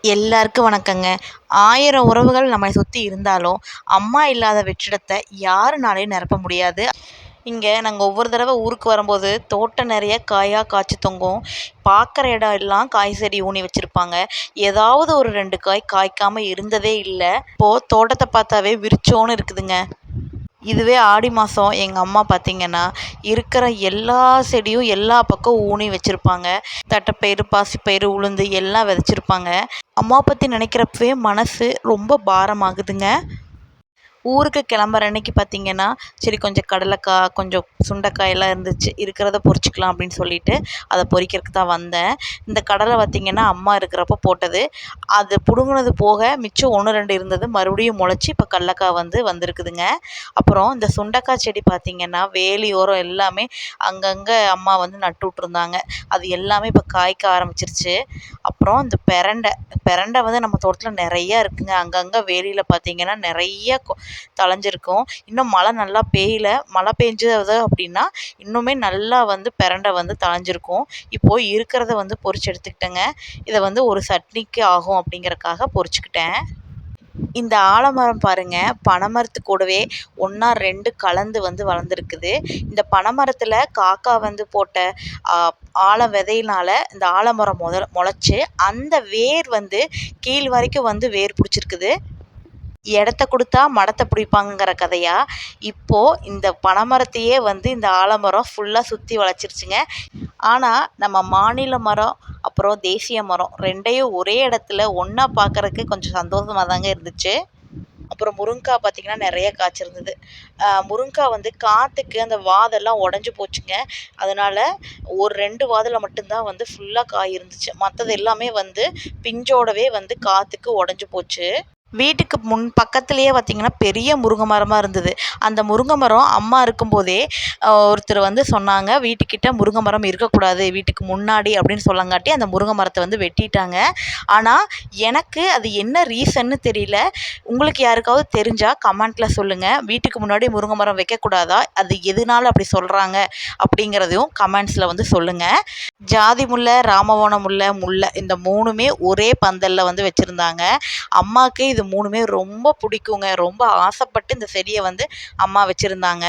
எல்லாருக்கும் வணக்கங்க. 1000 உறவுகள் நம்மை சுத்தி இருந்தாலும், அம்மா இல்லாத வெற்றிடத்த யாருனாலயும் நிரப்ப முடியாது. இங்க நாங்க ஒவ்வொரு தடவ ஊருக்கு வரும்போது, தோட்டம் நெறைய காயா காய்ச்சி தொங்கும். பார்க்குற இடம் எல்லாம் காய் செடி ஊனி வச்சிருப்பாங்க. ஏதாவது ஒரு 2 காய் காய்க்காம இருந்ததே இல்ல. இப்போ தோட்டத்த பார்த்தாவே விரிச்சோன்னு இருக்குதுங்க. இதுவே ஆடி மாதம் எங்கள் அம்மா பார்த்தீங்கன்னா, இருக்கிற எல்லா செடியும் எல்லா பக்கம் ஊனி வச்சுருப்பாங்க. தட்டைப்பயிறு, பாசிப்பயிறு, உளுந்து எல்லாம் விதைச்சிருப்பாங்க. அம்மா பற்றி நினைக்கிறப்பவே மனசு ரொம்ப பாரமாகுதுங்க. ஊருக்கு கிளம்புற அன்னைக்கு பார்த்தீங்கன்னா, சரி கொஞ்சம் கடலைக்காய், கொஞ்சம் சுண்டைக்காய் எல்லாம் இருந்துச்சு. இருக்கிறத பொரிச்சுக்கலாம் அப்படின்னு சொல்லிட்டு, அத பொரிக்கிறதுக்கு தான் வந்தேன். இந்த கடலை பார்த்தீங்கன்னா, அம்மா இருக்கிறப்போ போட்டது. அது புடுங்குனது போக மிச்சம் 1, 2 இருந்தது. மறுபடியும் முளைச்சி இப்போ கடலக்காய் வந்திருக்குதுங்க. அப்புறம் இந்த சுண்டைக்காய் செடி பார்த்தீங்கன்னா, வேலியோரம் எல்லாமே அங்கங்கே அம்மா நட்டு விட்டுருந்தாங்க. அது எல்லாமே இப்போ காய்க்க ஆரம்பிச்சிருச்சு. அப்புறம் இந்த பெரண்டை நம்ம தோட்டத்தில் நிறையா இருக்குங்க. அங்கங்கே வேலியில் பார்த்தீங்கன்னா நிறைய தழைஞ்சிருக்கும். இன்னும் மழை நல்லா பெய்யல. மழை பெஞ்சது அப்படின்னா இன்னுமே நல்லா பெரண்டை தழைஞ்சிருக்கும். இப்போது இருக்கிறத பொரிச்சு எடுத்துக்கிட்டேங்க. இதை ஒரு சட்னிக்கு ஆகும் அப்படிங்கிறக்காக பொரிச்சுக்கிட்டேன். இந்த ஆலமரம் பாருங்க, பனைமரத்து கூடவே 1 2 கலந்து வளர்ந்துருக்குது. இந்த பனைமரத்தில் காக்கா போட்ட ஆல விதையினால இந்த ஆலமரம் முளைச்சி அந்த வேர் கீழ் வரைக்கும் வேர் பிடிச்சிருக்குது. இடத்த கொடுத்தா மடத்தை பிடிப்பாங்கங்கிற கதையா, இப்போது இந்த பனைமரத்தையே இந்த ஆலமரம் ஃபுல்லாக சுற்றி வளைச்சிருச்சுங்க. ஆனால் நம்ம மாநில மரம் அப்புறம் தேசிய மரம் 2யும் ஒரே இடத்துல ஒன்றா பார்க்குறதுக்கு கொஞ்சம் சந்தோஷமாக தாங்க இருந்துச்சு. அப்புறம் முருங்கைக்காய் பார்த்திங்கன்னா நிறைய காய்ச்சிருந்தது. முருங்கைக்காய் காற்றுக்கு அந்த வாதெல்லாம் உடஞ்சி போச்சுங்க. அதனால் ஒரு 2 வாதில் மட்டும்தான் ஃபுல்லாக காய் இருந்துச்சு. மற்றது எல்லாமே பிஞ்சோடவே காற்றுக்கு உடஞ்சி போச்சு. வீட்டுக்கு பக்கத்துலேயே பார்த்திங்கன்னா பெரிய முருங்கை மரமாக இருந்தது. அந்த முருங்கை மரம் அம்மா இருக்கும்போதே ஒருத்தர் சொன்னாங்க, வீட்டுக்கிட்ட முருங்கை மரம் இருக்கக்கூடாது வீட்டுக்கு முன்னாடி அப்படின்னு சொல்லங்காட்டி அந்த முருங்கை மரத்தை வெட்டிட்டாங்க. ஆனால் எனக்கு அது என்ன ரீசன்னு தெரியல. உங்களுக்கு யாருக்காவது தெரிஞ்சால் கமெண்ட்டில் சொல்லுங்கள். வீட்டுக்கு முன்னாடி முருங்கை மரம் வைக்கக்கூடாதா, அது எதனால அப்படி சொல்கிறாங்க அப்படிங்கிறதையும் கமெண்ட்ஸில் சொல்லுங்கள். ஜாதி முல்லை, ராமவனம் முல்லை இந்த 3மே ஒரே பந்தலில் வச்சுருந்தாங்க. அம்மாவுக்கு இது 3மே ரொம்ப பிடிக்குங்க. ரொம்ப ஆசைப்பட்டு இந்த செடியை அம்மா வச்சுருந்தாங்க.